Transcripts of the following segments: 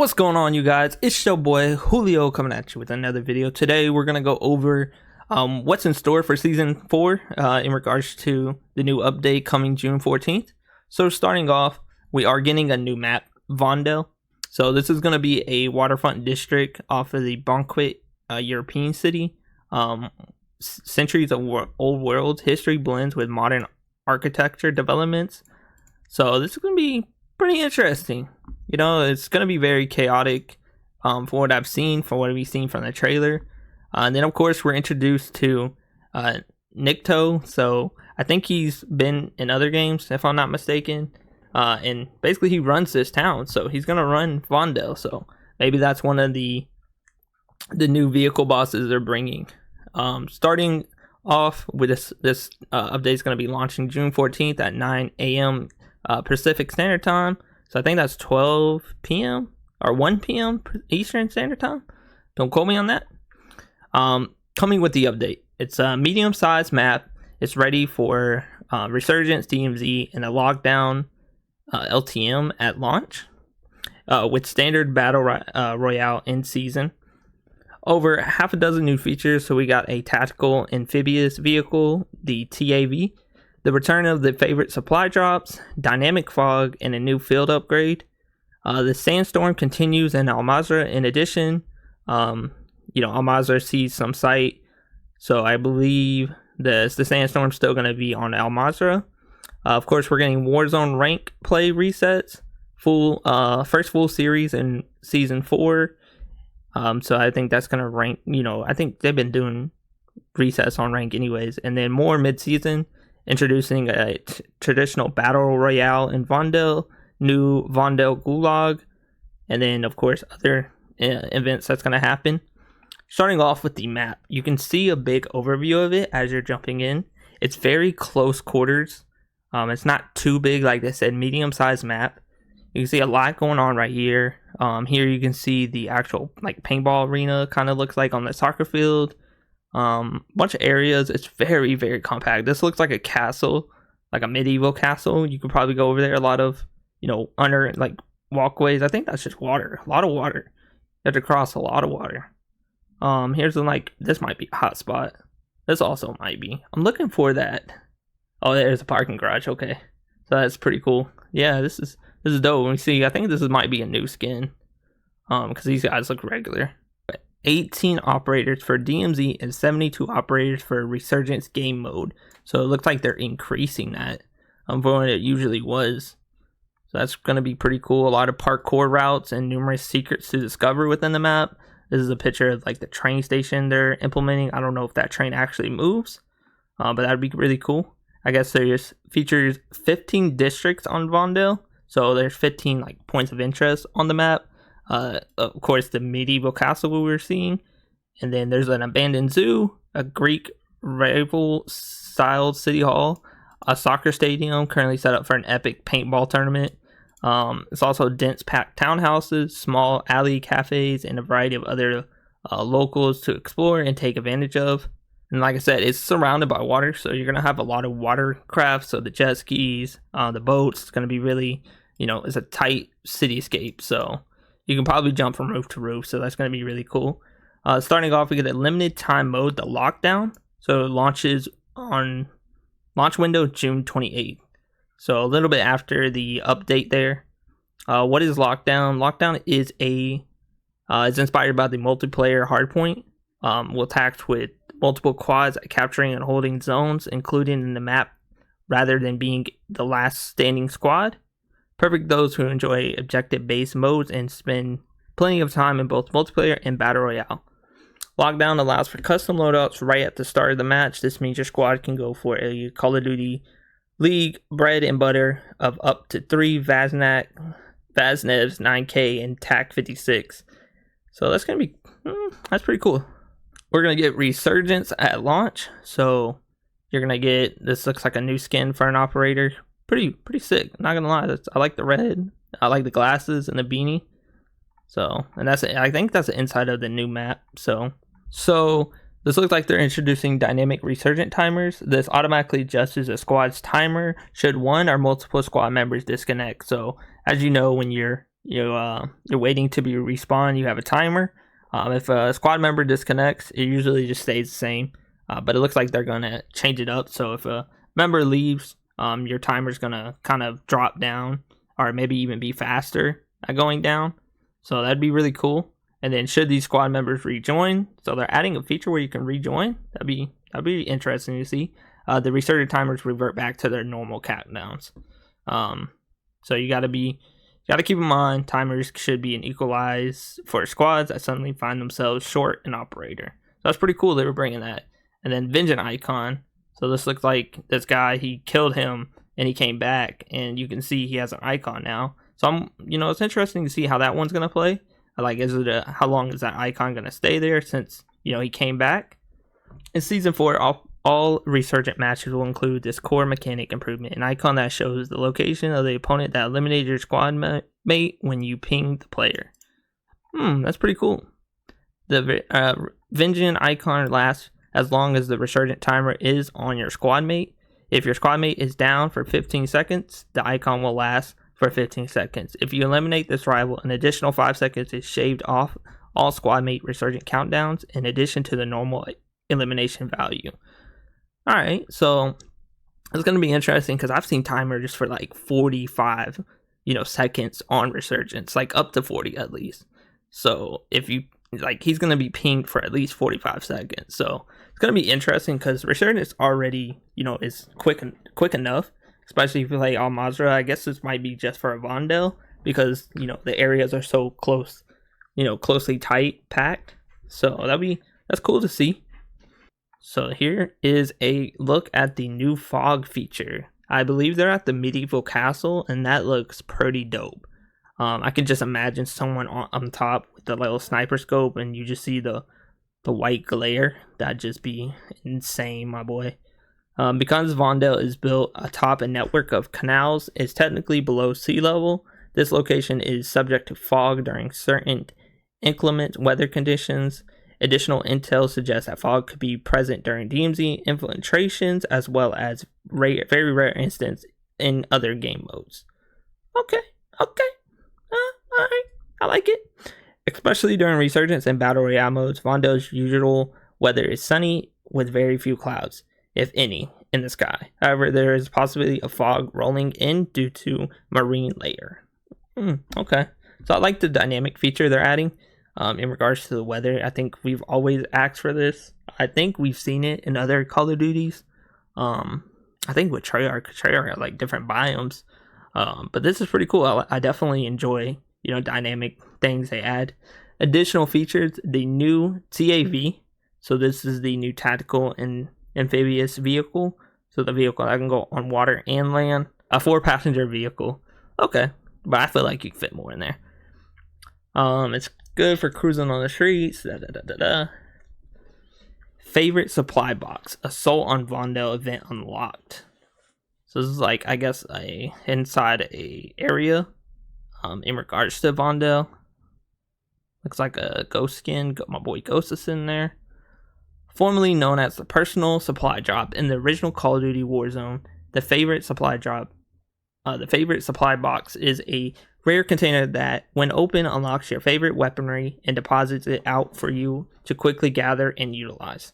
What's going on, you guys? It's your boy Julio coming at you with another video. Today we're gonna go over what's in store for season 4 in regards to the new update coming June 14th. So starting off, we are getting a new map, Vondel. So this is gonna be a waterfront district off of the Banquet European city. Centuries of old world history blends with modern architecture developments. So this is gonna be pretty interesting. You know, it's going to be very chaotic from what I've seen, from what we've seen from the trailer. And then, of course, we're introduced to Nikto. So I think he's been in other games, if I'm not mistaken. And basically, he runs this town. So he's going to run Vondel. So maybe that's one of the new vehicle bosses they're bringing. Starting off with this update is going to be launching June 14th at 9 a.m. Pacific Standard Time. So I think that's 12 p.m. or 1 p.m. Eastern Standard Time. Don't quote me on that. Coming with the update. It's a medium-sized map. It's ready for Resurgence, DMZ, and a lockdown LTM at launch. With standard battle royale in season. Over half a dozen new features. So we got a tactical amphibious vehicle, the TAV. The return of the favorite supply drops, dynamic fog, and a new field upgrade. The sandstorm continues in Al Mazrah. In addition, Al Mazrah sees some sight, so I believe the sandstorm's still going to be on Al Mazrah. Of course, we're getting Warzone rank play resets, first full series in season 4. So I think that's going to rank. I think they've been doing resets on rank anyways, and then more mid-season. Introducing a traditional battle royale in Vondel, new Vondel Gulag, and then of course other events that's going to happen. Starting off with the map, you can see a big overview of it as you're jumping in. It's very close quarters. It's not too big, like I said, medium-sized map. You can see a lot going on right here. Here you can see the actual paintball arena, kind of looks like on the soccer field. Bunch of areas. It's very, very compact. This looks like a castle, like a medieval castle. You could probably go over there. A lot of under walkways. I think that's just water. A lot of water. You have to cross a lot of water. Here's this might be a hot spot. This also might be. I'm looking for that. Oh, there's a parking garage. Okay, so that's pretty cool. Yeah, this is dope. Let me see. I think this might be a new skin. Because these guys look regular. 18 operators for DMZ and 72 operators for Resurgence game mode. So it looks like they're increasing that from what it usually was. So that's going to be pretty cool. A lot of parkour routes and numerous secrets to discover within the map. This is a picture of the train station they're implementing. I don't know if that train actually moves, but that'd be really cool. I guess there's features 15 districts on Vondel. So there's 15 points of interest on the map. Of course, the medieval castle we were seeing, and then there's an abandoned zoo, a Greek rival-styled city hall, a soccer stadium currently set up for an epic paintball tournament. It's also dense packed townhouses, small alley cafes, and a variety of other locals to explore and take advantage of. And like I said, it's surrounded by water, so you're gonna have a lot of watercraft. So the jet skis, the boats. It's gonna be really, it's a tight cityscape. So you can probably jump from roof to roof, so that's going to be really cool. Starting off, we get a limited time mode, the lockdown. So it launches on launch window June 28th. So a little bit after the update there. What is lockdown? Lockdown is it's inspired by the multiplayer hardpoint. Will attack with multiple quads, capturing and holding zones, including in the map, rather than being the last standing squad. Perfect those who enjoy objective-based modes and spend plenty of time in both multiplayer and battle royale. Lockdown allows for custom loadouts right at the start of the match. This means your squad can go for a Call of Duty League bread and butter of up to 3 Vaznevs 9K and TAC 56. So that's gonna be that's pretty cool. We're gonna get Resurgence at launch. So you're gonna get, this looks like a new skin for an operator. Pretty sick. Not gonna lie, I like the red. I like the glasses and the beanie. So, and that's it. I think that's the inside of the new map. So this looks like they're introducing dynamic resurgent timers. This automatically adjusts a squad's timer should one or multiple squad members disconnect. So as you know, when you're you're waiting to be respawned, you have a timer. If a squad member disconnects, it usually just stays the same. But it looks like they're gonna change it up. So if a member leaves, your timer's gonna kind of drop down, or maybe even be faster at going down. So that'd be really cool. And then should these squad members rejoin, so they're adding a feature where you can rejoin. That'd be interesting to see. The resurgent timers revert back to their normal countdowns. So you gotta keep in mind timers should be an equalize for squads that suddenly find themselves short an operator. So that's pretty cool they were bringing that. And then vengeance icon. So this looks like this guy, he killed him and he came back, and you can see he has an icon now. So it's interesting to see how that one's gonna play. Like, how long is that icon gonna stay there since he came back? In season 4, all resurgent matches will include this core mechanic improvement, an icon that shows the location of the opponent that eliminated your squad mate when you ping the player. That's pretty cool. The vengeance icon lasts as long as the resurgent timer is on your squad mate. If your squad mate is down for 15 seconds, the icon will last for 15 seconds. If you eliminate this rival, an additional 5 seconds is shaved off all squad mate resurgent countdowns in addition to the normal elimination value. Alright, so it's going to be interesting because I've seen timer just for like 45 seconds on resurgence, like up to 40 at least. So if you he's going to be pinged for at least 45 seconds. So it's going to be interesting because resurgence already is quick enough, especially if you play Al Mazrah. I guess this might be just for a Vondel because the areas are so close, closely packed. So that's cool to see. So here is a look at the new fog feature. I believe they're at the medieval castle, and that looks pretty dope. I can just imagine someone on top with the little sniper scope, and you just see the white glare. That'd just be insane, my boy. Because Vondel is built atop a network of canals, is technically below sea level. This location is subject to fog during certain inclement weather conditions. Additional intel suggests that fog could be present during DMZ infiltrations, as well as very rare instances in other game modes. Okay, alright, I like it. Especially during Resurgence and Battle Royale modes, Vondel's usual weather is sunny with very few clouds, if any, in the sky. However, there is possibly a fog rolling in due to marine layer. Okay, so I like the dynamic feature they're adding. In regards to the weather, I think we've always asked for this. I think we've seen it in other Call of Duties. I think with Treyarch had like different biomes. But this is pretty cool. I definitely enjoy, dynamic things they add. Additional features, the new TAV. So this is the new tactical and amphibious vehicle. So the vehicle that can go on water and land. A 4-passenger vehicle. Okay, but I feel like you can fit more in there. It's good for cruising on the streets. Favorite supply box. Assault on Vondel event unlocked. So this is like, I guess, inside a area. In regards to Vondel. Looks like a ghost skin. My boy Ghost is in there. Formerly known as the personal supply drop in the original Call of Duty Warzone, the favorite supply box is a rare container that, when open, unlocks your favorite weaponry and deposits it out for you to quickly gather and utilize.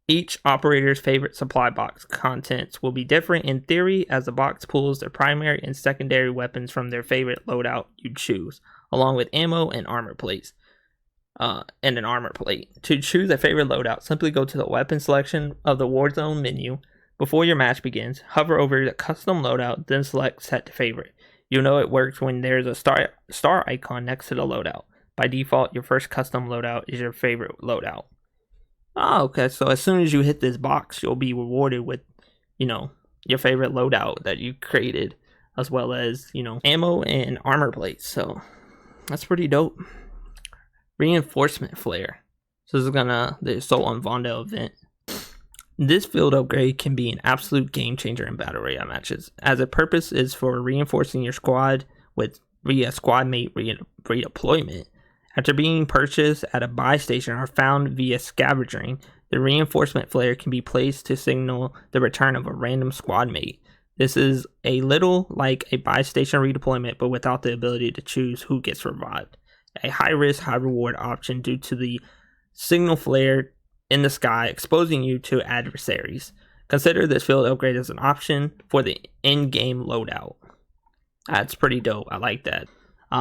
Each operator's favorite supply box contents will be different in theory, as the box pulls their primary and secondary weapons from their favorite loadout you choose, along with ammo and armor plates. And an armor plate. To choose a favorite loadout, simply go to the weapon selection of the Warzone menu. Before your match begins, hover over the custom loadout, then select set to favorite. You'll know it works when there's a star icon next to the loadout. By default, your first custom loadout is your favorite loadout. Oh, okay, so as soon as you hit this box, you'll be rewarded with, your favorite loadout that you created, as well as, ammo and armor plates. So that's pretty dope. Reinforcement flare. So this is the Assault on Vondel event. This field upgrade can be an absolute game changer in Battle Royale matches, as its purpose is for reinforcing your squad via squad mate redeployment. After being purchased at a buy station or found via scavenging, the reinforcement flare can be placed to signal the return of a random squad mate. This is a little like a buy station redeployment, but without the ability to choose who gets revived. A high risk, high reward option due to the signal flare in the sky exposing you to adversaries. Consider this field upgrade as an option for the in-game loadout. That's pretty dope. I like that.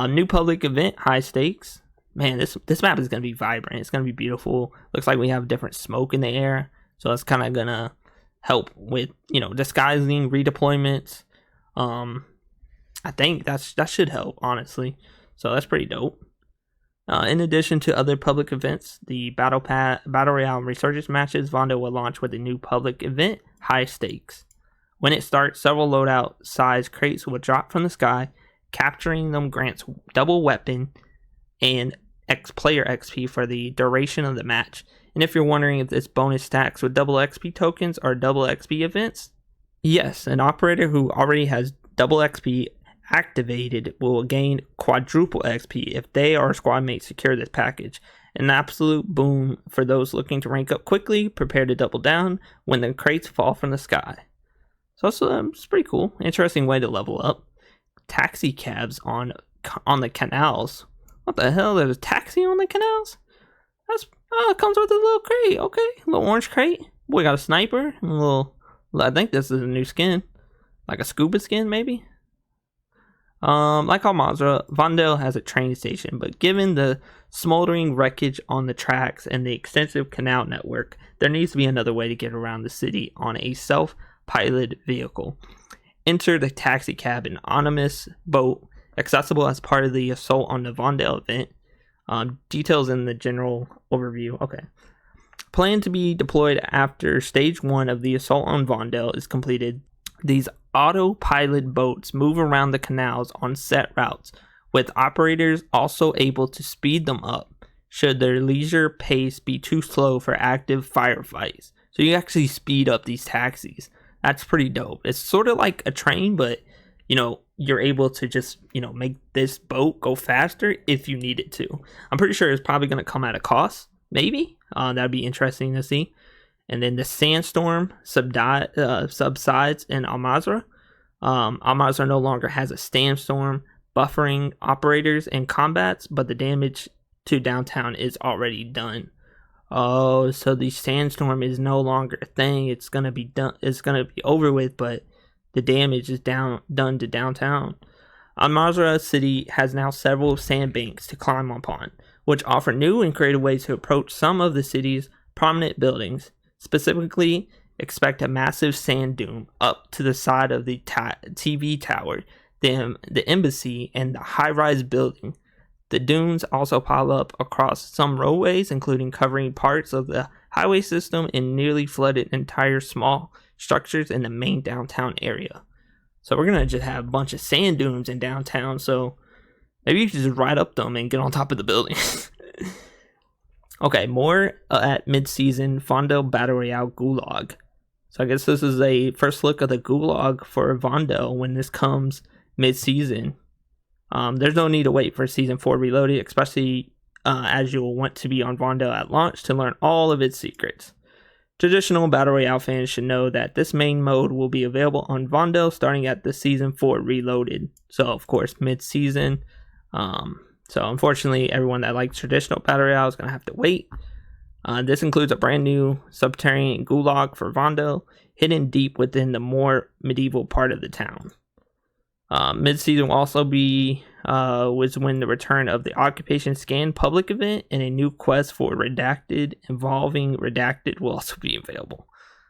New public event, high stakes. Man, this map is going to be vibrant. It's going to be beautiful. Looks like we have different smoke in the air. So that's kind of going to help with, disguising redeployments. I think that should help, honestly. So that's pretty dope. In addition to other public events, the Battle Royale and Resurgence matches, Vondel will launch with a new public event, High Stakes. When it starts, several loadout size crates will drop from the sky. Capturing them grants double weapon and player XP for the duration of the match. And if you're wondering if this bonus stacks with double XP tokens or double XP events, yes, an operator who already has double XP activated will gain quadruple XP if they or squad mates secure this package. An absolute boom for those looking to rank up quickly. Prepare to double down when the crates fall from the sky. So it's pretty cool. Interesting way to level up. Taxi cabs on the canals. What the hell? There's a taxi on the canals? It comes with a little crate. Okay, a little orange crate. Boy, got a sniper. I think this is a new skin, like a scuba skin, maybe. Like Al-Mazrah, Vondel has a train station, but given the smoldering wreckage on the tracks and the extensive canal network, there needs to be another way to get around the city on a self-piloted vehicle. Enter the taxi cab, an anonymous boat accessible as part of the Assault on the Vondel event. Details in the general overview. Okay. Planned to be deployed after stage 1 of the Assault on Vondel is completed. These autopilot boats move around the canals on set routes, with operators also able to speed them up should their leisure pace be too slow for active firefights. So you actually speed up these taxis. That's pretty dope. It's sort of like a train, but you're able to just make this boat go faster if you need it to. I'm pretty sure it's probably going to come at a cost, maybe. That'd be interesting to see. And then the sandstorm subsides in Al-Mazrah. Al-Mazrah no longer has a sandstorm buffering operators and combats, but the damage to downtown is already done. Oh, so the sandstorm is no longer a thing. It's gonna be done. It's gonna be over with, but the damage is done to downtown. Al-Mazrah City has now several sandbanks to climb upon, which offer new and creative ways to approach some of the city's prominent buildings. Specifically, expect a massive sand dune up to the side of the TV tower, the embassy, and the high-rise building. The dunes also pile up across some roadways, including covering parts of the highway system and nearly flooded entire small structures in the main downtown area. So we're going to just have a bunch of sand dunes in downtown, so maybe you should just ride up them and get on top of the buildings. Okay, more at mid-season Vondel Battle Royale Gulag. So I guess this is a first look of the Gulag for Vondel when this comes mid-season. There's no need to wait for Season 4 Reloaded, especially as you'll want to be on Vondel at launch to learn all of its secrets. Traditional Battle Royale fans should know that this main mode will be available on Vondel starting at the Season 4 Reloaded. So, of course, mid-season. So unfortunately, everyone that likes traditional Battle Royale is going to have to wait. This includes a brand new subterranean gulag for Vondel, hidden deep within the more medieval part of the town. Mid-season will also be was when the return of the Occupation Scan public event and a new quest for Redacted involving Redacted will also be available.